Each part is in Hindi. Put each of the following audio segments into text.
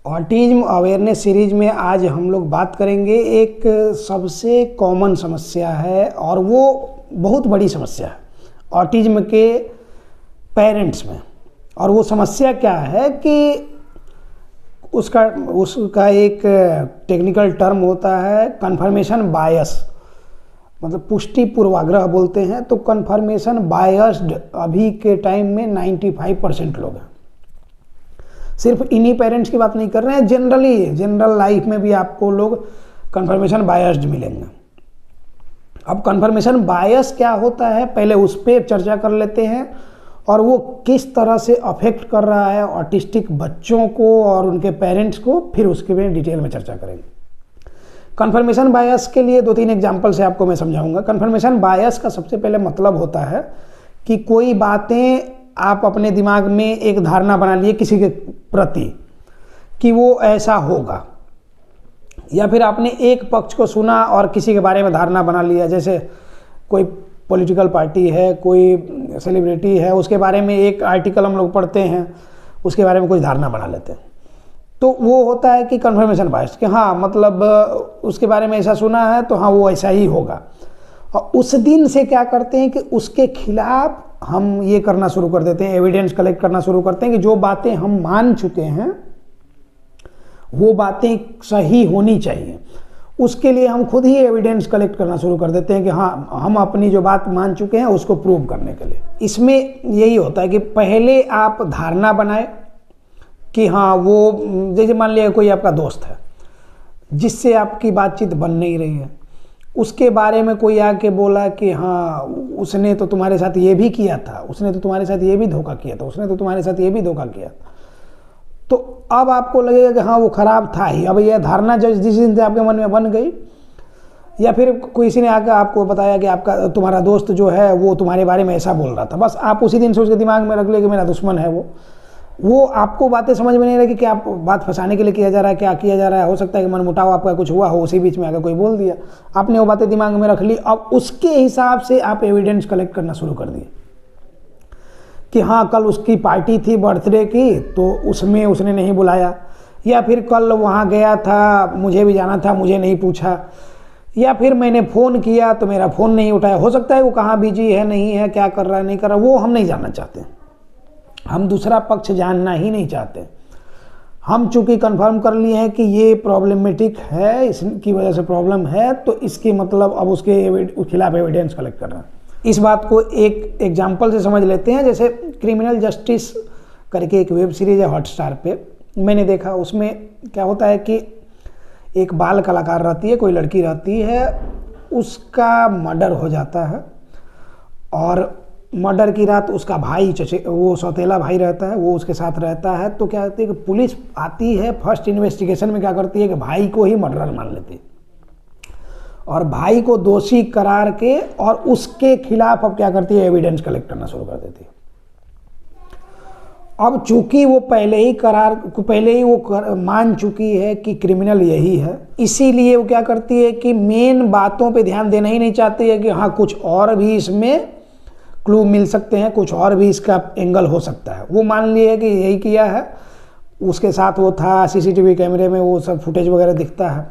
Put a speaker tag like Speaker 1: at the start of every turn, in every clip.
Speaker 1: ऑटिज्म अवेयरनेस सीरीज में आज हम लोग बात करेंगे एक सबसे कॉमन समस्या है और वो बहुत बड़ी समस्या है ऑटिज्म के पेरेंट्स में। और वो समस्या क्या है कि उसका एक टेक्निकल टर्म होता है कन्फर्मेशन बायस, मतलब पुष्टि पूर्वाग्रह बोलते हैं। तो कन्फर्मेशन बायस्ड अभी के टाइम में 95% लोग हैं। सिर्फ इन्हीं पेरेंट्स की बात नहीं कर रहे हैं, जनरल लाइफ में भी आपको लोग कन्फर्मेशन बायस्ड मिलेंगे। अब कन्फर्मेशन बायस क्या होता है पहले उस पर चर्चा कर लेते हैं और वो किस तरह से अफेक्ट कर रहा है ऑटिस्टिक बच्चों को और उनके पेरेंट्स को, फिर उसके में डिटेल में चर्चा करेंगे। कन्फर्मेशन बायस के लिए 2-3 एग्जाम्पल से आपको मैं समझाऊंगा। कन्फर्मेशन बायस का सबसे पहले मतलब होता है कि कोई बातें आप अपने दिमाग में एक धारणा बना लिए किसी के प्रति कि वो ऐसा होगा, या फिर आपने एक पक्ष को सुना और किसी के बारे में धारणा बना लिया। जैसे कोई पॉलिटिकल पार्टी है, कोई सेलिब्रिटी है, उसके बारे में एक आर्टिकल हम लोग पढ़ते हैं, उसके बारे में कुछ धारणा बना लेते हैं। तो वो होता है कि कन्फर्मेशन बायस कि हाँ मतलब उसके बारे में ऐसा सुना है तो हाँ वो ऐसा ही होगा। और उस दिन से क्या करते हैं कि उसके खिलाफ हम ये करना शुरू कर देते हैं, एविडेंस कलेक्ट करना शुरू करते हैं कि जो बातें हम मान चुके हैं वो बातें सही होनी चाहिए। उसके लिए हम खुद ही एविडेंस कलेक्ट करना शुरू कर देते हैं कि हाँ हम अपनी जो बात मान चुके हैं उसको प्रूव करने के लिए। इसमें यही होता है कि पहले आप धारणा बनाए कि हाँ वो, जैसे मान लिया कोई आपका दोस्त है जिससे आपकी बातचीत बन नहीं रही है, उसके बारे में कोई आके बोला कि हाँ उसने तो तुम्हारे साथ ये भी किया था, उसने तो तुम्हारे साथ ये भी धोखा किया था, उसने तो तुम्हारे साथ ये भी धोखा किया था, तो अब आपको लगेगा कि हाँ वो खराब था ही। अब यह धारणा जिस दिन से आपके मन में बन गई, या फिर किसी ने आकर आपको बताया कि तुम्हारा दोस्त जो है वो तुम्हारे बारे में ऐसा बोल रहा था, बस आप उसी दिन से उसके दिमाग में रख ले कि मेरा दुश्मन है वो आपको बातें समझ में नहीं रही कि क्या बात फंसाने के लिए किया जा रहा है, क्या किया जा रहा है। हो सकता है कि मनमुटाव आपका कुछ हुआ हो, उसी बीच में आकर कोई बोल दिया, आपने वो बातें दिमाग में रख ली। अब उसके हिसाब से आप एविडेंस कलेक्ट करना शुरू कर दिए कि हाँ कल उसकी पार्टी थी बर्थडे की तो उसमें उसने नहीं बुलाया, या फिर कल वहाँ गया था मुझे भी जाना था मुझे नहीं पूछा, या फिर मैंने फ़ोन किया तो मेरा फ़ोन नहीं उठाया। हो सकता है वो कहाँ बिजी है, नहीं है, क्या कर रहा है, नहीं कर रहा, वो हम नहीं जानना चाहते। हम दूसरा पक्ष जानना ही नहीं चाहते। हम चूंकि कंफर्म कर लिए हैं कि ये प्रॉब्लमेटिक है, इसकी वजह से प्रॉब्लम है, तो इसकी मतलब अब उसके खिलाफ एविडेंस कलेक्ट करना। इस बात को एक एग्जांपल से समझ लेते हैं। जैसे क्रिमिनल जस्टिस करके एक वेब सीरीज है हॉटस्टार पे, मैंने देखा। उसमें क्या होता है कि एक बाल कलाकार रहती है, कोई लड़की रहती है, उसका मर्डर हो जाता है और मर्डर की रात उसका भाई वो सौतेला भाई रहता है, वो उसके साथ रहता है। तो क्या होती है कि पुलिस आती है, फर्स्ट इन्वेस्टिगेशन में क्या करती है कि भाई को ही मर्डरर मान लेती है और भाई को दोषी करार के और उसके खिलाफ अब क्या करती है एविडेंस कलेक्ट करना शुरू कर देती है। अब चूंकि वो पहले ही वो मान चुकी है कि क्रिमिनल यही है, इसीलिए वो क्या करती है कि मेन बातों पे ध्यान देना ही नहीं चाहती है कि हाँ कुछ और भी इसमें क्लू मिल सकते हैं, कुछ और भी इसका एंगल हो सकता है। वो मान लिए कि यही किया है, उसके साथ वो था, सीसीटीवी कैमरे में वो सब फुटेज वगैरह दिखता है,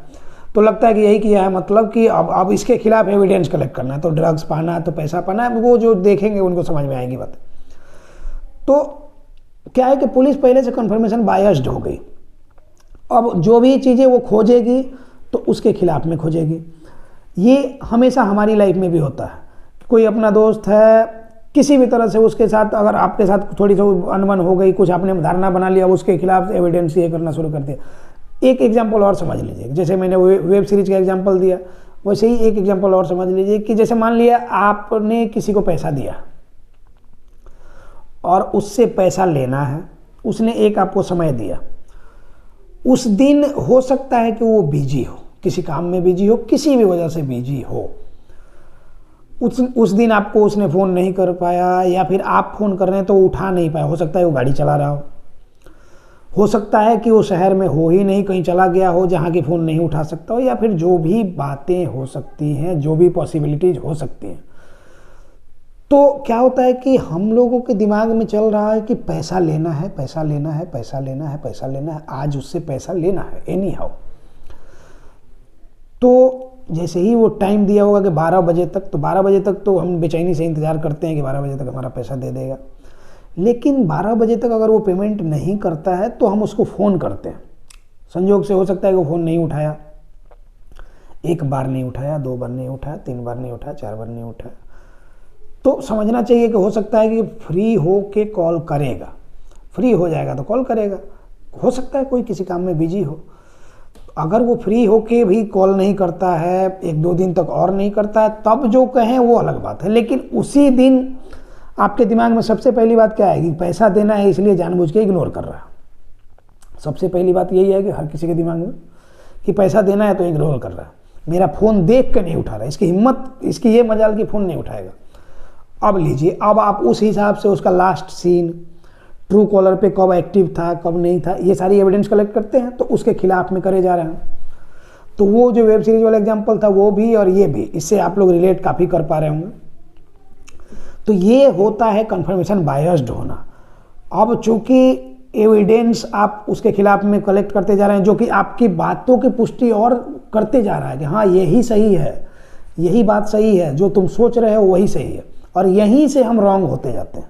Speaker 1: तो लगता है कि यही किया है, मतलब कि अब इसके खिलाफ एविडेंस कलेक्ट करना है। तो ड्रग्स पाना, तो पैसा पाना, वो जो देखेंगे उनको समझ में आएगी बात। तो क्या है कि पुलिस पहले से कन्फर्मेशन बायस्ड हो गई। अब जो भी चीज़ें वो खोजेगी तो उसके खिलाफ में खोजेगी। ये हमेशा हमारी लाइफ में भी होता है। कोई अपना दोस्त है, किसी भी तरह से उसके साथ अगर आपके साथ थोड़ी सी अनबन हो गई, कुछ आपने धारणा बना लिया, उसके खिलाफ एविडेंस ये करना शुरू कर दिया। एक एग्जांपल और समझ लीजिए, जैसे मैंने वेब सीरीज का एग्जांपल दिया, वैसे ही एक एग्जांपल और समझ लीजिए कि जैसे मान लिया आपने किसी को पैसा दिया और उससे पैसा लेना है, उसने एक आपको समय दिया। उस दिन हो सकता है कि वो बिजी हो, किसी काम में बिजी हो, किसी भी वजह से बिजी हो, उस दिन आपको उसने फ़ोन नहीं कर पाया, या फिर आप फ़ोन कर रहे हैं तो वो उठा नहीं पाया। हो सकता है वो गाड़ी चला रहा हो सकता है कि वो शहर में हो ही नहीं, कहीं चला गया हो जहाँ की फ़ोन नहीं उठा सकता हो, या फिर जो भी बातें हो सकती हैं, जो भी पॉसिबिलिटीज़ हो सकती हैं। तो क्या होता है कि हम लोगों के दिमाग में चल रहा है कि पैसा लेना है, पैसा लेना है, पैसा लेना है, पैसा लेना है, आज उससे पैसा लेना है एनी हाउ। तो जैसे ही वो टाइम दिया होगा कि 12 बजे तक, तो 12 बजे तक तो हम बेचैनी से इंतज़ार करते हैं कि 12 बजे तक हमारा पैसा दे देगा। लेकिन 12 बजे तक अगर वो पेमेंट नहीं करता है तो हम उसको फ़ोन करते हैं। संयोग से हो सकता है कि वो फ़ोन नहीं उठाया, एक बार नहीं उठाया, 2 बार नहीं उठाया, 3 बार नहीं उठाया, 4 बार नहीं उठाया, तो समझना चाहिए कि हो सकता है कि फ्री हो के कॉल करेगा, फ्री हो जाएगा तो कॉल करेगा। हो सकता है कोई किसी काम में बिजी हो। अगर वो फ्री हो के भी कॉल नहीं करता है, 1-2 दिन तक और नहीं करता है, तब जो कहें वो अलग बात है। लेकिन उसी दिन आपके दिमाग में सबसे पहली बात क्या आएगी? पैसा देना है इसलिए जानबूझ के इग्नोर कर रहा है। सबसे पहली बात यही है कि हर किसी के दिमाग में कि पैसा देना है तो इग्नोर कर रहा है, मेरा फ़ोन देख के नहीं उठा रहा है, इसकी हिम्मत, इसकी ये मजाल कि फ़ोन नहीं उठाएगा। अब लीजिए, अब आप उस हिसाब से उसका लास्ट सीन, ट्रू कॉलर पे कब एक्टिव था, कब नहीं था, ये सारी एविडेंस कलेक्ट करते हैं तो उसके खिलाफ में करे जा रहे हैं। तो वो जो वेब सीरीज वाला एग्जांपल था वो भी और ये भी, इससे आप लोग रिलेट काफ़ी कर पा रहे होंगे। तो ये होता है कंफर्मेशन बायस्ड होना। अब चूंकि एविडेंस आप उसके खिलाफ में कलेक्ट करते जा रहे हैं जो कि आपकी बातों की पुष्टि और करते जा रहा है कि हाँ यही सही है, यही बात सही है, जो तुम सोच रहे हो वही सही है, और यहीं से हम रॉन्ग होते जाते हैं,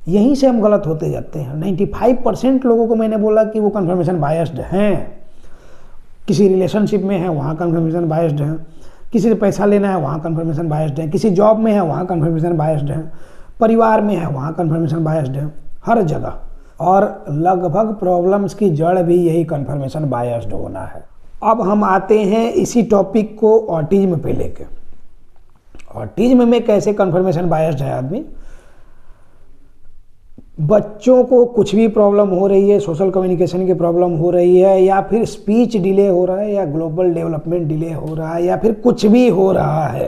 Speaker 1: यहीं से हम गलत होते जाते हैं। 95% लोगों को मैंने बोला कि वो कंफर्मेशन बायस्ड हैं। किसी रिलेशनशिप में है वहाँ कंफर्मेशन बायस्ड है, किसी से पैसा लेना है वहाँ कंफर्मेशन बायस्ड है, किसी जॉब में है वहाँ कंफर्मेशन बायस्ड है, परिवार में है वहाँ कंफर्मेशन बायस्ड है, हर जगह। और लगभग प्रॉब्लम्स की जड़ भी यही कंफर्मेशन बायस्ड होना है। अब हम आते हैं इसी टॉपिक को ऑटिज्म पे लेके। ऑटिज्म में कैसे कंफर्मेशन बायस्ड है आदमी? बच्चों को कुछ भी प्रॉब्लम हो रही है, सोशल कम्युनिकेशन की प्रॉब्लम हो रही है, या फिर स्पीच डिले हो रहा है, या ग्लोबल डेवलपमेंट डिले हो रहा है, या फिर कुछ भी हो रहा है,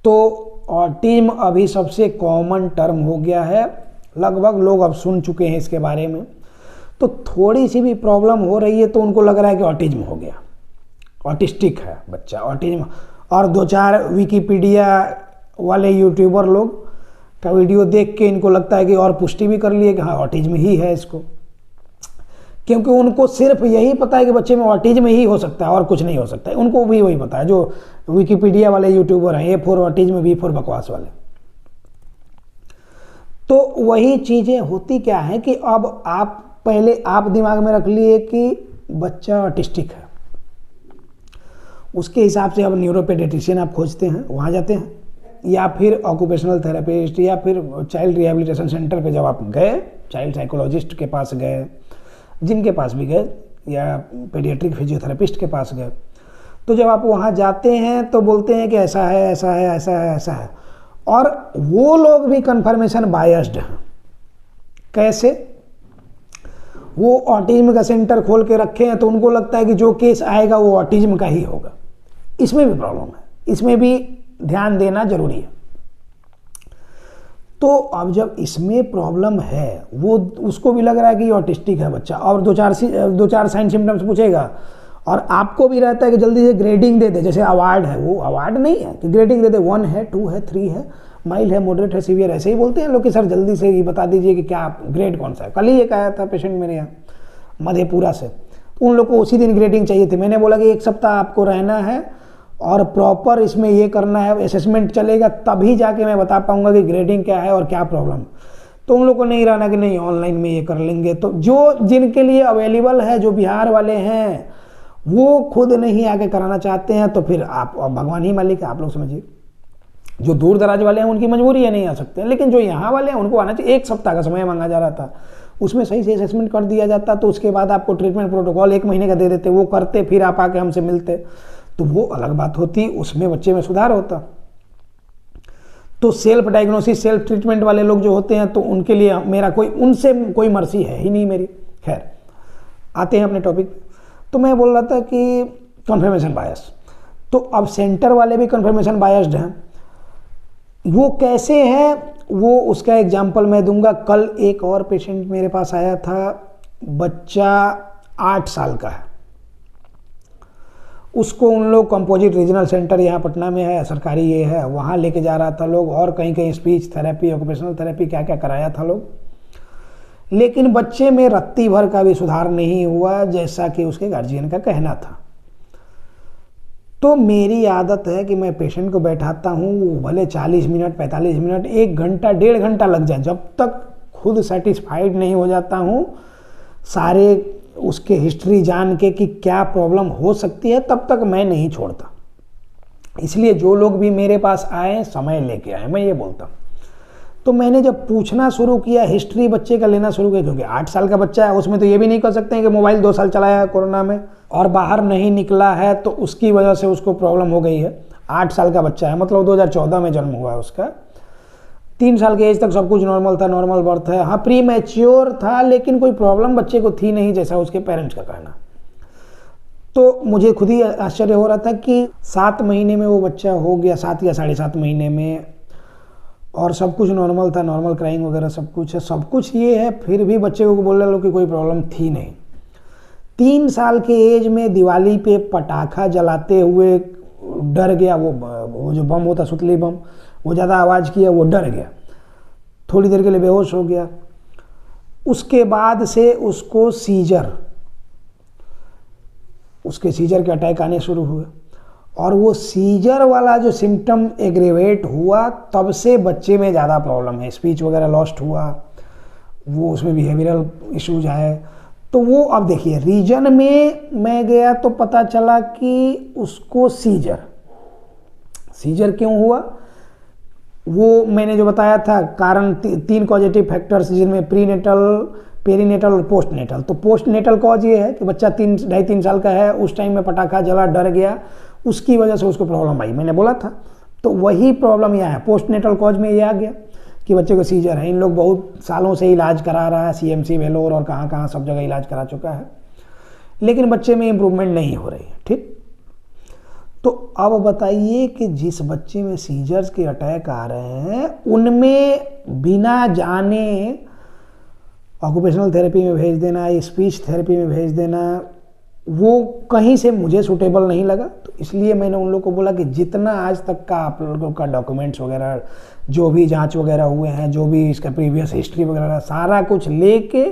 Speaker 1: तो ऑटिज्म अभी सबसे कॉमन टर्म हो गया है। लगभग लोग अब सुन चुके हैं इसके बारे में। तो थोड़ी सी भी प्रॉब्लम हो रही है तो उनको लग रहा है कि ऑटिज्म हो गया, ऑटिस्टिक है बच्चा, ऑटिज्म। और 2-4 विकिपीडिया वाले यूट्यूबर लोग का वीडियो देख के इनको लगता है कि और पुष्टि भी कर लिए कि हाँ ऑटिज्म ही है इसको, क्योंकि उनको सिर्फ यही पता है कि बच्चे में ऑटिज्म ही हो सकता है और कुछ नहीं हो सकता है। उनको भी वही पता है जो विकिपीडिया वाले यूट्यूबर हैं, A for autism, B for बकवास वाले। तो वही चीज़ें होती क्या है कि अब आप पहले आप दिमाग में रख लिए कि बच्चा ऑटिस्टिक है, उसके हिसाब से अब न्यूरोपेडियाट्रिशियन आप खोजते हैं, वहाँ जाते हैं, या फिर ऑक्यूपेशनल थेरेपिस्ट, या फिर चाइल्ड रिहेबिलिटेशन सेंटर पे जब आप गए, चाइल्ड साइकोलॉजिस्ट के पास गए, जिनके पास भी गए, या पेडियाट्रिक फिजियोथेरेपिस्ट के पास गए, तो जब आप वहाँ जाते हैं तो बोलते हैं कि ऐसा है, ऐसा है, ऐसा है, ऐसा है। और वो लोग भी कंफर्मेशन बायस्ड हैं। कैसे? वो ऑटिज्म का सेंटर खोल के रखे हैं तो उनको लगता है कि जो केस आएगा वो ऑटिज्म का ही होगा। इसमें भी प्रॉब्लम है, इसमें भी ध्यान देना जरूरी है। तो अब जब इसमें प्रॉब्लम है, वो उसको भी लग रहा है कि ऑटिस्टिक है बच्चा, और दो चार साइन सिम्टम्स पूछेगा, और आपको भी रहता है कि जल्दी से ग्रेडिंग दे दे। जैसे अवार्ड है, वो अवार्ड नहीं है कि ग्रेडिंग दे दे, 1 है, 2 है, 3 है, माइल्ड है, मॉडरेट है, सीवियर, ऐसे ही बोलते हैं लोग कि सर जल्दी से ये बता दीजिए कि क्या ग्रेड कौन सा है। कल ही एक आया था पेशेंट मेरे यहाँ मधेपुरा से, उन लोग को उसी दिन ग्रेडिंग चाहिए थी। मैंने बोला कि 1 सप्ताह आपको रहना है और प्रॉपर इसमें ये करना है, असेसमेंट चलेगा, तभी जाके मैं बता पाऊंगा कि ग्रेडिंग क्या है और क्या प्रॉब्लम। तो उन लोग को नहीं रहना कि नहीं ऑनलाइन में ये कर लेंगे। तो जो जिनके लिए अवेलेबल है, जो बिहार वाले हैं, वो खुद नहीं आके कराना चाहते हैं, तो फिर आप भगवान ही मालिक है, आप लोग समझिए। जो दूर दराज वाले हैं उनकी मजबूरी है, नहीं आ सकते हैं, लेकिन जो यहाँ वाले हैं उनको आना चाहिए। 1 सप्ताह का समय मांगा जा रहा था, उसमें सही से असेसमेंट कर दिया जाता, तो उसके बाद आपको ट्रीटमेंट प्रोटोकॉल 1 महीने का दे देते, वो करते, फिर आप आके हमसे मिलते, तो वो अलग बात होती, उसमें बच्चे में सुधार होता। तो सेल्फ डायग्नोसिस, सेल्फ ट्रीटमेंट वाले लोग जो होते हैं, तो उनके लिए मेरा उनसे कोई मर्जी है ही नहीं मेरी। खैर, आते हैं अपने टॉपिक पे। तो मैं बोल रहा था कि कंफर्मेशन बायस, तो अब सेंटर वाले भी कंफर्मेशन बायस्ड हैं। वो कैसे हैं, वो उसका एग्जाम्पल मैं दूंगा। कल एक और पेशेंट मेरे पास आया था, बच्चा 8 साल का है, उसको उन लोग कंपोजिट रीजनल सेंटर यहाँ पटना में है, सरकारी ये है, वहाँ लेके जा रहा था लोग, और कहीं कहीं स्पीच थेरेपी, ऑक्यूपेशनल थेरेपी, क्या क्या कराया था लोग। लेकिन बच्चे में रत्ती भर का भी सुधार नहीं हुआ, जैसा कि उसके गार्जियन का कहना था। तो मेरी आदत है कि मैं पेशेंट को बैठाता हूँ, भले 40 मिनट, 45 मिनट, 1 घंटा, 1.5 घंटा लग जाए, जब तक खुद सेटिस्फाइड नहीं हो जाता हूँ सारे उसके हिस्ट्री जान के कि क्या प्रॉब्लम हो सकती है, तब तक मैं नहीं छोड़ता। इसलिए जो लोग भी मेरे पास आए, समय लेके आए, मैं ये बोलता हूँ। तो मैंने जब पूछना शुरू किया, हिस्ट्री बच्चे का लेना शुरू किया, क्योंकि 8 साल का बच्चा है, उसमें तो ये भी नहीं कर सकते हैं कि मोबाइल 2 साल चलाया है कोरोना में और बाहर नहीं निकला है तो उसकी वजह से उसको प्रॉब्लम हो गई है। 8 साल का बच्चा है, मतलब 2014 में जन्म हुआ है उसका, 3 साल के एज तक सब कुछ नॉर्मल था, नॉर्मल बर्थ है, हाँ प्री मैच्योर था, लेकिन कोई प्रॉब्लम बच्चे को थी नहीं, जैसा उसके पेरेंट्स का कहना। तो मुझे खुद ही आश्चर्य हो रहा था कि 7 महीने में वो बच्चा हो गया, 7 या 7.5 महीने में, और सब कुछ नॉर्मल था, नॉर्मल क्राइंग वगैरह सब कुछ है, सब कुछ ये है, फिर भी बच्चे को बोल रहे लोग कि कोई प्रॉब्लम थी नहीं। 3 साल के एज में दिवाली पे पटाखा जलाते हुए डर गया, वो जो बम होता, सुतली बम, वो ज़्यादा आवाज़ किया, वो डर गया, थोड़ी देर के लिए बेहोश हो गया। उसके बाद से उसको उसके सीजर के अटैक आने शुरू हुए, और वो सीजर वाला जो सिम्टम एग्रेवेट हुआ, तब से बच्चे में ज़्यादा प्रॉब्लम है, स्पीच वगैरह लॉस्ट हुआ, वो उसमें बिहेवियरल इश्यूज आए। तो वो अब देखिए, रीजन में मैं गया तो पता चला कि उसको सीजर क्यों हुआ, वो मैंने जो बताया था कारण, 3 कॉजेटिव फैक्टर्स, जिनमें प्रीनेटल, पेरीनेटल और पोस्टनेटल। तो पोस्टनेटल कॉज ये है कि बच्चा 2.5-3 साल का है, उस टाइम में पटाखा जला, डर गया, उसकी वजह से उसको प्रॉब्लम आई, मैंने बोला था। तो वही प्रॉब्लम यहाँ है, पोस्टनेटल कॉज में ये आ गया कि बच्चे को सीजर है। इन लोग बहुत सालों से इलाज करा रहा है, CMC, वेलोर और कहाँ कहाँ सब जगह इलाज करा चुका है, लेकिन बच्चे में इम्प्रूवमेंट नहीं हो रही है। ठीक, तो अब बताइए कि जिस बच्चे में सीजर्स के अटैक आ रहे हैं, उनमें बिना जाने ऑक्यूपेशनल थेरेपी में भेज देना, स्पीच थेरेपी में भेज देना, वो कहीं से मुझे सूटेबल नहीं लगा। तो इसलिए मैंने उन लोगों को बोला कि जितना आज तक का आप लोगों का डॉक्यूमेंट्स वगैरह, जो भी जांच वगैरह हुए हैं, जो भी इसका प्रीवियस हिस्ट्री वगैरह, सारा कुछ लेके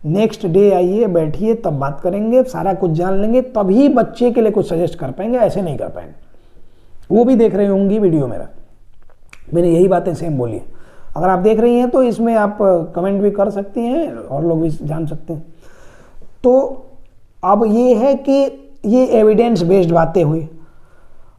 Speaker 1: नेक्स्ट डे आइए, बैठिए, तब बात करेंगे, सारा कुछ जान लेंगे, तभी बच्चे के लिए कुछ सजेस्ट कर पाएंगे, ऐसे नहीं कर पाएंगे। वो भी देख रही होंगी वीडियो मेरा, मैंने यही बातें सेम बोली है। अगर आप देख रही हैं तो इसमें आप कमेंट भी कर सकती हैं और लोग भी जान सकते हैं। तो अब ये है कि ये एविडेंस बेस्ड बातें हुई।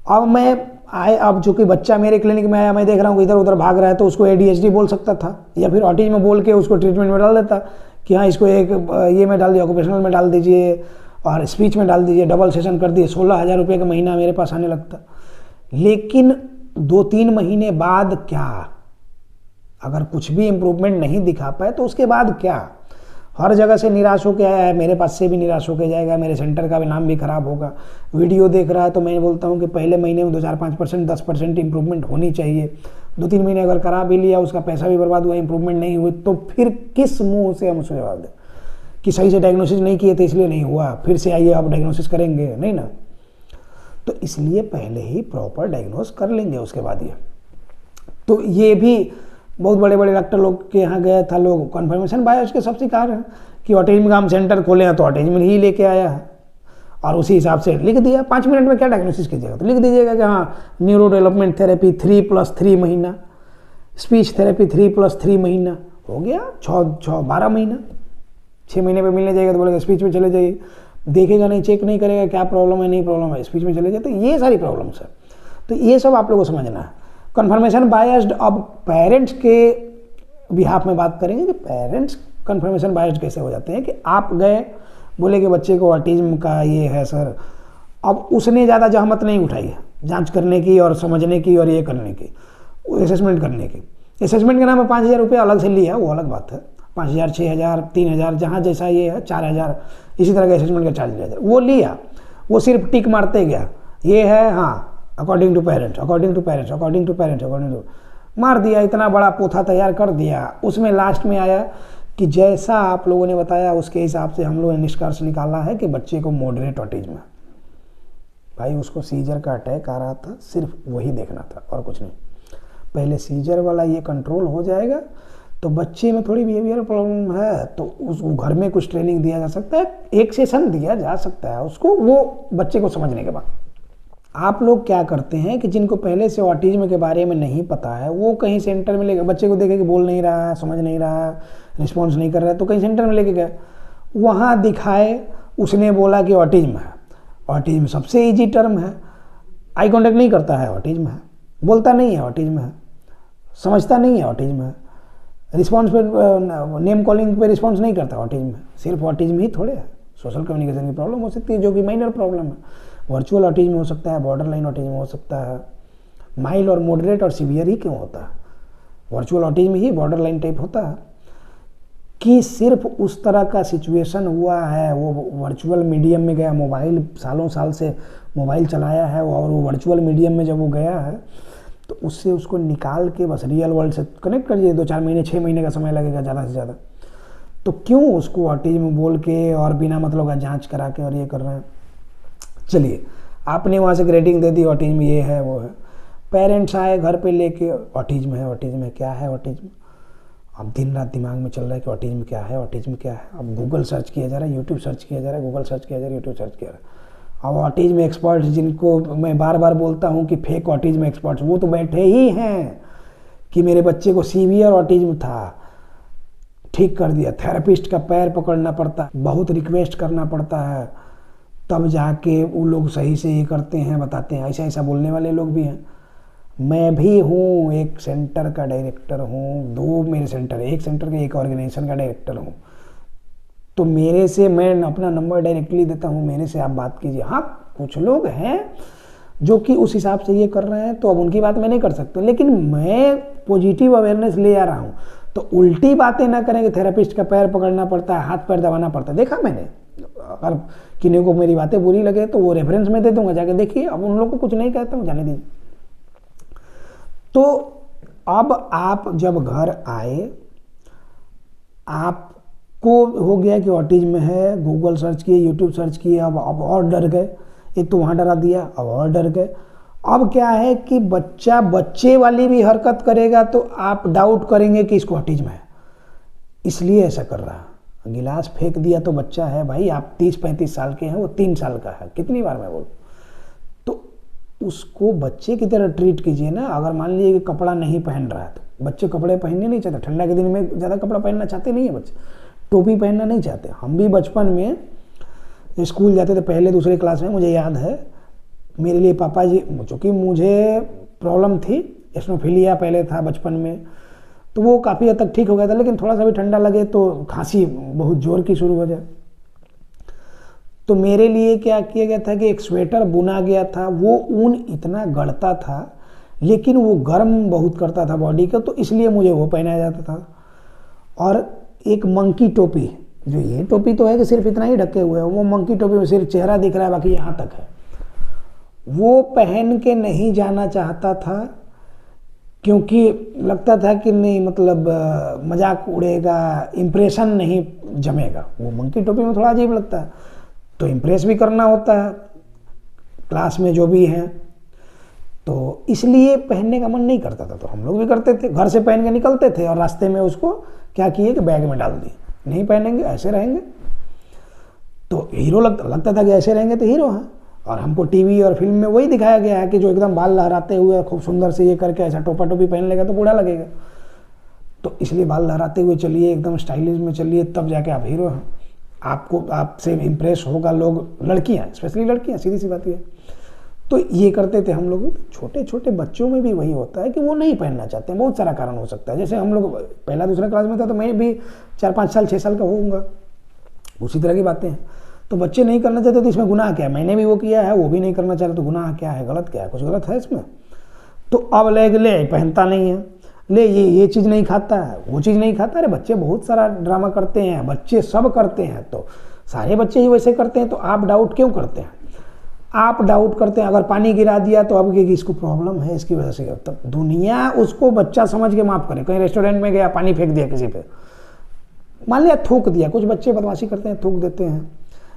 Speaker 1: अब चूंकि बच्चा मेरे क्लिनिक में आया, मैं देख रहा हूँ कि इधर उधर भाग रहा है, तो उसको ADHD बोल सकता था, या फिर ऑटिज्म बोल के उसको ट्रीटमेंट में डाल देता कि हाँ इसको एक ये में डाल दिया, ऑक्यूपेशनल में डाल दीजिए और स्पीच में डाल दीजिए, डबल सेशन कर दिए, 16,000 रुपये का महीना मेरे पास आने लगता। लेकिन 2-3 महीने बाद क्या, अगर कुछ भी इम्प्रूवमेंट नहीं दिखा पाए तो उसके बाद क्या? हर जगह से निराश होकर आया है, मेरे पास से भी निराश होकर जाएगा, मेरे सेंटर का भी नाम भी खराब होगा। वीडियो देख रहा है तो मैं बोलता हूँ कि पहले महीने में 2-4-5%, 10% इंप्रूवमेंट होनी चाहिए। 2-3 महीने अगर करा भी लिया, उसका पैसा भी बर्बाद हुआ, इंप्रूवमेंट नहीं हुई, तो फिर किस मुंह से हम उसे जवाब दें कि सही से डायग्नोसिस नहीं किए थे इसलिए नहीं हुआ, फिर से आइए आप डायग्नोसिस करेंगे? नहीं ना। तो इसलिए पहले ही प्रॉपर डायग्नोस कर लेंगे, उसके बाद ये। तो ये भी बहुत बड़े बड़े डॉक्टर लोग के यहाँ गया था, लोग कन्फर्मेशन बायस के सब शिकार हैं कि ऑटिज्म का हम सेंटर खोले हैं तो ऑटिज्म ही लेके आया है, और उसी हिसाब से लिख दिया। 5 मिनट में क्या डायग्नोसिस कीजिएगा, तो लिख दीजिएगा कि हाँ न्यूरो डेवलपमेंट थेरेपी 3+3 महीना, स्पीच थेरेपी 3+3 महीना, हो गया 12 महीना। 6 महीने पे मिलने जाएगा तो बोलेगा स्पीच में चले जाइए, देखेगा नहीं, चेक नहीं करेगा क्या प्रॉब्लम है, नहीं प्रॉब्लम है, स्पीच में चले जाए। तो ये सारी प्रॉब्लम्स है, तो ये सब आप लोगों को समझना है। कन्फर्मेशन बायस्ड, अब पेरेंट्स के बिहाफ में बात करेंगे कि पेरेंट्स कन्फर्मेशन बायस्ड कैसे हो जाते हैं। कि आप गए, बोले कि बच्चे को ऑटिज्म का ये है सर, अब उसने ज़्यादा जहमत नहीं उठाई है जांच करने की और समझने की और ये करने की, असेसमेंट करने की। असेसमेंट के नाम में 5,000 रुपये अलग से लिया, वो अलग बात है। 5,000, 6,000, 3,000, जहाँ जैसा ये है 4,000, इसी तरह के असेसमेंट का चार्ज लिया, वो लिया। वो सिर्फ टिक मारते गया, ये है हाँ according to parents, according to parents, according to parents, according to, मार दिया, इतना बड़ा पोथा तैयार कर दिया। उसमें लास्ट में आया कि जैसा आप लोगों ने बताया उसके हिसाब से हम लोगों ने निष्कर्ष निकाला है कि बच्चे को मॉडरेट ऑटिज्म है। भाई उसको सीजर का अटैक आ रहा था, सिर्फ वही देखना था और कुछ नहीं। पहले सीजर वाला ये कंट्रोल हो जाएगा तो बच्चे में थोड़ी बिहेवियर प्रॉब्लम है तो उसको घर में कुछ ट्रेनिंग दिया जा सकता है, एक सेशन दिया जा सकता है उसको, वो बच्चे को समझने के बाद। आप लोग क्या करते हैं कि जिनको पहले से ऑटिज्म के बारे में नहीं पता है, वो कहीं सेंटर में लेके बच्चे को देखे कि बोल नहीं रहा है, समझ नहीं रहा है, रिस्पॉन्स नहीं कर रहा है, तो कहीं सेंटर में लेके गए, वहाँ दिखाए, उसने बोला कि ऑटिज्म है। ऑटिज्म सबसे ईजी टर्म है, आई कांटेक्ट नहीं करता है ऑटिज्म है, बोलता नहीं है ऑटिज्म है, समझता नहीं है ऑटिज्म है, रिस्पॉन्स पे नेम कॉलिंग पे रिस्पॉन्स नहीं करता ऑटिज्म है। सिर्फ ऑटिज्म ही थोड़े है, सोशल कम्युनिकेशन की प्रॉब्लम हो सकती है जो कि माइनर प्रॉब्लम है। वर्चुअल ऑटिज्म हो सकता है, बॉर्डर लाइन ऑटिज्म हो सकता है, माइल्ड और मॉडरेट और सीवियर ही क्यों होता है, वर्चुअल ऑटिज्म ही बॉर्डर लाइन टाइप होता है कि सिर्फ उस तरह का सिचुएशन हुआ है, वो वर्चुअल मीडियम में गया, मोबाइल सालों साल से मोबाइल चलाया है और वो वर्चुअल मीडियम में जब वो गया है तो उससे उसको निकाल के बस रियल वर्ल्ड से कनेक्ट कर दिए। 2-4 महीने 6 महीने का समय लगेगा ज़्यादा से ज़्यादा, तो क्यों उसको ऑटिज्म बोल के और बिना मतलब का जांच करा के और ये कर रहे हैं। चलिए, आपने वहाँ से ग्रेडिंग दे दी, ऑटिज्म ये है वो है, पेरेंट्स आए घर पे लेके, ऑटिज्म है, ऑटिज्म है, क्या है ऑटिज्म। अब दिन रात दिमाग में चल रहा है कि ऑटिज्म क्या है, ऑटिज्म क्या है। अब गूगल सर्च किया जा रहा है, यूट्यूब सर्च किया जा रहा है, गूगल सर्च किया जा रहा है, यूट्यूब सर्च किया जा रहा है। अब ऑटिज्म एक्सपर्ट्स, जिनको मैं बार बार बोलता हूँ कि फेक ऑटिज्म एक्सपर्ट्स, वो तो बैठे ही हैं कि मेरे बच्चे को सीवियर ऑटिज्म था, ठीक कर दिया। थेरेपिस्ट का पैर पकड़ना पड़ता है, बहुत रिक्वेस्ट करना पड़ता है, तब जाके वो लोग सही से ये करते हैं, बताते हैं। ऐसा ऐसा बोलने वाले लोग भी हैं। मैं भी हूँ, एक सेंटर का डायरेक्टर हूँ, 2 मेरे सेंटर, एक सेंटर के एक ऑर्गेनाइजेशन का डायरेक्टर हूँ, तो मेरे से मैं अपना नंबर डायरेक्टली देता हूँ, मेरे से आप बात कीजिए। हाँ, कुछ लोग हैं जो कि उस हिसाब से ये कर रहे हैं, तो अब उनकी बात मैं नहीं कर सकता, लेकिन मैं पॉजिटिव अवेयरनेस ले आ रहा हूँ। तो उल्टी बातें ना करें कि थेरेपिस्ट का पैर पकड़ना पड़ता है, हाथ पैर दबाना पड़ता है। देखा मैंने, अगर किन्हीं को मेरी बातें बुरी लगे तो वो रेफरेंस में दे दूंगा, जाके देखिए। अब उन लोगों को कुछ नहीं कहता हूँ, जाने दीजिए। तो अब आप जब घर आए, आपको हो गया कि ऑटिज्म है, गूगल सर्च किए, यूट्यूब सर्च किए, अब और डर गए। एक तो वहाँ डरा दिया, अब और डर गए। अब क्या है कि बच्चा बच्चे वाली भी हरकत करेगा तो आप डाउट करेंगे कि इसको ऑटिज्म है, इसलिए ऐसा कर रहा है। गिलास फेंक दिया तो बच्चा है, भाई आप 30-35 साल के हैं, वो 3 साल का है, कितनी बार मैं बोलूँ। तो उसको बच्चे की तरह ट्रीट कीजिए ना। अगर मान लीजिए कि कपड़ा नहीं पहन रहा है तो बच्चे कपड़े पहनने नहीं चाहते, ठंडा के दिन में ज़्यादा कपड़ा पहनना चाहते नहीं है बच्चे, टोपी पहनना नहीं चाहते। हम भी बचपन में स्कूल जाते थे, पहले दूसरे क्लास में, मुझे याद है, मेरे लिए पापा जी, चूँकि मुझे प्रॉब्लम थी, एस्नोफिलिया पहले था बचपन में, तो वो काफ़ी हद तक ठीक हो गया था, लेकिन थोड़ा सा भी ठंडा लगे तो खांसी बहुत जोर की शुरू हो जाए। तो मेरे लिए क्या किया गया था कि एक स्वेटर बुना गया था, वो ऊन इतना गड़ता था लेकिन वो गर्म बहुत करता था बॉडी को, तो इसलिए मुझे वो पहनाया जाता था। और एक मंकी टोपी, जो ये टोपी तो है कि सिर्फ इतना ही ढके हुए है, वो मंकी टोपी में सिर्फ चेहरा दिख रहा है, बाकी यहाँ तक है, वो पहन के नहीं जाना चाहता था, क्योंकि लगता था कि नहीं मतलब मजाक उड़ेगा, इम्प्रेशन नहीं जमेगा। वो मंकी टोपी में थोड़ा अजीब लगता है, तो इम्प्रेस भी करना होता है क्लास में जो भी हैं, तो इसलिए पहनने का मन नहीं करता था। तो हम लोग भी करते थे, घर से पहन के निकलते थे और रास्ते में उसको क्या किए कि बैग में डाल दिए, नहीं पहनेंगे, ऐसे रहेंगे। तो हीरो लगता था कि ऐसे रहेंगे तो हीरो हैं। और हमको टीवी और फिल्म में वही दिखाया गया है कि जो एकदम बाल लहराते हुए खूब सुंदर से ये करके ऐसा टोपा टोपी पहन लेगा तो बूढ़ा लगेगा। तो इसलिए बाल लहराते हुए चलिए, एकदम स्टाइलिश में चलिए, तब जाके आप हीरो हैं। आपको आपसे इम्प्रेस होगा लोग, लड़कियां, स्पेशली लड़कियां, सीधी सी बात ये। तो ये करते थे हम लोग। छोटे छोटे बच्चों में भी वही होता है कि वो नहीं पहनना चाहते हैं, बहुत सारा कारण हो सकता है। जैसे हम लोग पहला दूसरा क्लास में था तो मैं भी 4-5 साल 6 साल का होऊंगा, उसी तरह की बातें हैं। तो बच्चे नहीं करना चाहते तो इसमें गुनाह क्या है? मैंने भी वो किया है, वो भी नहीं करना चाहते तो गुनाह क्या है, गलत क्या है? कुछ गलत है इसमें? तो अब ले पहनता नहीं है, ले ये चीज़ नहीं खाता है, वो चीज़ नहीं खाता। अरे बच्चे बहुत सारा ड्रामा करते हैं, बच्चे सब करते हैं, तो सारे बच्चे ही वैसे करते हैं, तो आप डाउट क्यों करते हैं? आप डाउट करते हैं। अगर पानी गिरा दिया तो अब कि इसको प्रॉब्लम है, इसकी वजह से, तब दुनिया उसको बच्चा समझ के माफ़ करे। कहीं रेस्टोरेंट में गया, पानी फेंक दिया किसी पे, मान लिया थूक दिया, कुछ बच्चे बदमाशी करते हैं, थूक देते हैं,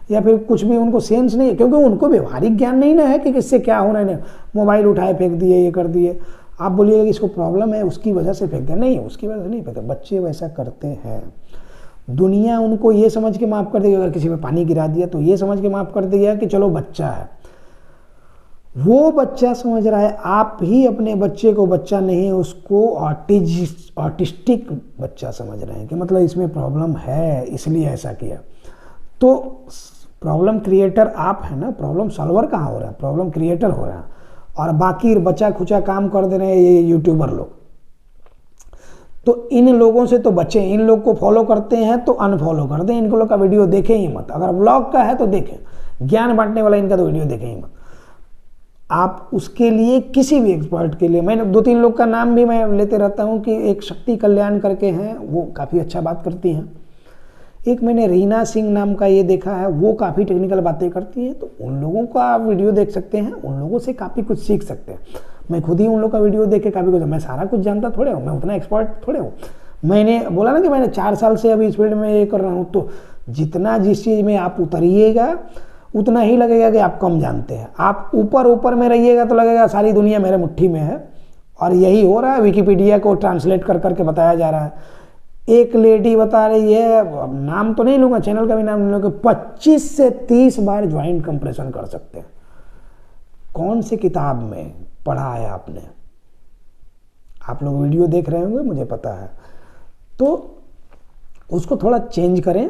Speaker 1: या फिर कुछ भी उनको सेंस नहीं है, क्योंकि उनको व्यवहारिक ज्ञान नहीं ना है कि किससे क्या होना है। मोबाइल उठाए फेंक दिए, ये कर दिए। आप बोलिएगा कि इसको प्रॉब्लम है उसकी वजह से फेंक दिया, नहीं, उसकी वजह से नहीं फेंकते, बच्चे वैसा करते हैं। दुनिया उनको ये समझ के माफ़ कर देगी, अगर किसी में पानी गिरा दिया तो ये समझ के माफ़ कर देगा कि चलो बच्चा है। वो बच्चा समझ रहा है, आप ही अपने बच्चे को बच्चा नहीं, उसको ऑटिस्टिक बच्चा समझ रहे हैं कि मतलब इसमें प्रॉब्लम है इसलिए ऐसा किया। तो प्रॉब्लम क्रिएटर आप है ना, प्रॉब्लम सॉल्वर कहाँ हो रहा है, प्रॉब्लम क्रिएटर हो रहा है। और बाकी बचा खुचा काम कर दे रहे हैं ये यूट्यूबर लोग। तो इन लोगों से तो बचें, इन लोग को फॉलो करते हैं तो अनफॉलो कर दें, इनको लोग का वीडियो देखें ही मत। अगर ब्लॉग का है तो देखें, ज्ञान बांटने वाला इनका तो वीडियो देखें ही मत। आप उसके लिए किसी भी एक्सपर्ट के लिए, मैंने 2-3 लोग का नाम भी मैं लेते रहता हूँ कि एक शक्ति कल्याण करके हैं, वो काफ़ी अच्छा बात करती हैं। एक मैंने रीना सिंह नाम का ये देखा है, वो काफ़ी टेक्निकल बातें करती हैं। तो उन लोगों का आप वीडियो देख सकते हैं, उन लोगों से काफ़ी कुछ सीख सकते हैं। मैं खुद ही उन लोग का वीडियो देख के काफ़ी कुछ, मैं सारा कुछ जानता थोड़े हूँ, मैं उतना एक्सपर्ट थोड़े हूँ। मैंने बोला ना कि मैंने 4 साल से अभी इस फील्ड में ये कर रहा हूँ। तो जितना जिस चीज़ में आप उतरिएगा उतना ही लगेगा कि आप कम जानते हैं। आप ऊपर में रहिएगा तो लगेगा सारी दुनिया मेरे मुट्ठी में है। और यही हो रहा है, विकिपीडिया को ट्रांसलेट कर करके बताया जा रहा है। एक लेडी बता रही है, नाम तो नहीं लूँगा, चैनल का भी नाम नहीं लूँगा, 25 से 30 बार ज्वाइंट कंप्रेशन कर सकते हैं। कौन सी किताब में पढ़ा है आपने? आप लोग वीडियो देख रहे होंगे, मुझे पता है। तो उसको थोड़ा चेंज करें,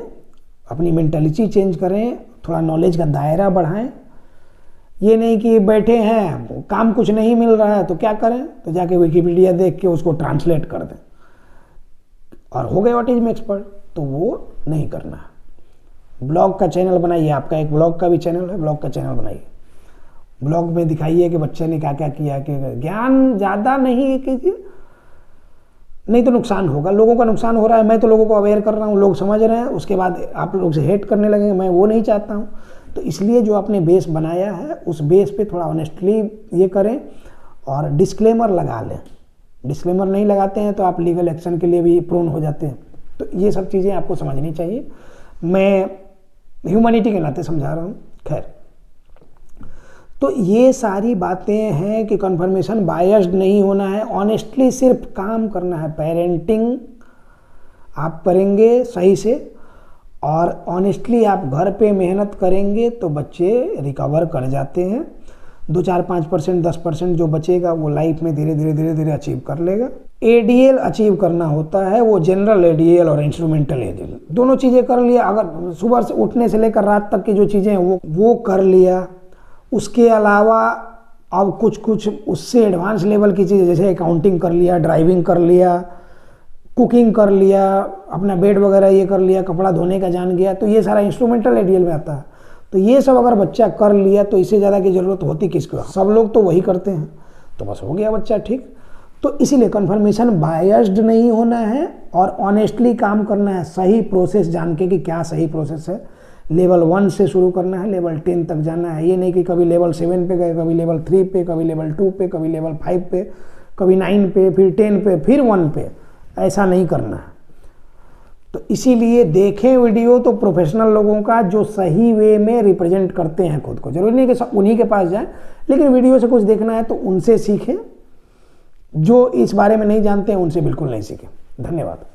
Speaker 1: अपनी मेंटालिटी चेंज करें, थोड़ा नॉलेज का दायरा बढ़ाएं। ये नहीं कि बैठे हैं, काम कुछ नहीं मिल रहा है तो क्या करें, तो जाके विकिपीडिया देख के उसको ट्रांसलेट कर दें और हो गए ऑटिज्म एक्सपर्ट। तो वो नहीं करना है। ब्लॉग का चैनल बनाइए, आपका एक ब्लॉग का भी चैनल है, ब्लॉग का चैनल बनाइए। ब्लॉग में दिखाइए कि बच्चे ने क्या क्या किया, कि ज्ञान ज़्यादा नहीं कीजिए, नहीं तो नुकसान होगा, लोगों का नुकसान हो रहा है। मैं तो लोगों को अवेयर कर रहा हूँ, लोग समझ रहे हैं, उसके बाद आप लोग से हेट करने लगेंगे, मैं वो नहीं चाहता हूँ। तो इसलिए जो आपने बेस बनाया है उस बेस पे थोड़ा ऑनेस्टली ये करें और डिस्क्लेमर लगा लें। डिस्क्लेमर नहीं लगाते हैं तो आप लीगल एक्शन के लिए भी प्रोन हो जाते हैं। तो ये सब चीज़ें आपको समझनी चाहिए, मैं ह्यूमैनिटी के नाते समझा रहा हूँ। खैर, तो ये सारी बातें हैं कि कन्फर्मेशन बायस्ड नहीं होना है, ऑनेस्टली सिर्फ काम करना है। पेरेंटिंग आप करेंगे सही से और ऑनेस्टली आप घर पे मेहनत करेंगे तो बच्चे रिकवर कर जाते हैं। 2-4-5%, 10% जो बचेगा वो लाइफ में धीरे धीरे अचीव कर लेगा। एडीएल अचीव करना होता है, वो जनरल एडीएल और इंस्ट्रूमेंटल एडीएल दोनों चीज़ें कर लिया। अगर सुबह से उठने से लेकर रात तक की जो चीज़ें हैं वो कर लिया। उसके अलावा अब कुछ उससे एडवांस लेवल की चीज़ें, जैसे अकाउंटिंग कर लिया, ड्राइविंग कर लिया, कुकिंग कर लिया, अपना बेड वगैरह ये कर लिया, कपड़ा धोने का जान गया, तो ये सारा इंस्ट्रूमेंटल एडीएल में आता है। तो ये सब अगर बच्चा कर लिया तो इससे ज़्यादा की ज़रूरत होती किसको? सब लोग तो वही करते हैं, तो बस हो गया बच्चा ठीक। तो इसीलिए कन्फर्मेशन बायस्ड नहीं होना है और ऑनेस्टली काम करना है, सही प्रोसेस जान के कि क्या सही प्रोसेस है। लेवल 1 से शुरू करना है, लेवल 10 तक जाना है। ये नहीं कि कभी लेवल 7 पे गए, कभी लेवल 3 पे, कभी लेवल 2 पे, कभी लेवल 5 पे, कभी 9 पे, फिर 10 पे, फिर 1 पे, ऐसा नहीं करना है। तो इसीलिए देखें वीडियो तो प्रोफेशनल लोगों का जो सही वे में रिप्रेजेंट करते हैं खुद को। जरूरी नहीं कि सब उन्हीं के पास जाएं, लेकिन वीडियो से कुछ देखना है तो उनसे सीखें। जो इस बारे में नहीं जानते हैं उनसे बिल्कुल नहीं सीखें। धन्यवाद।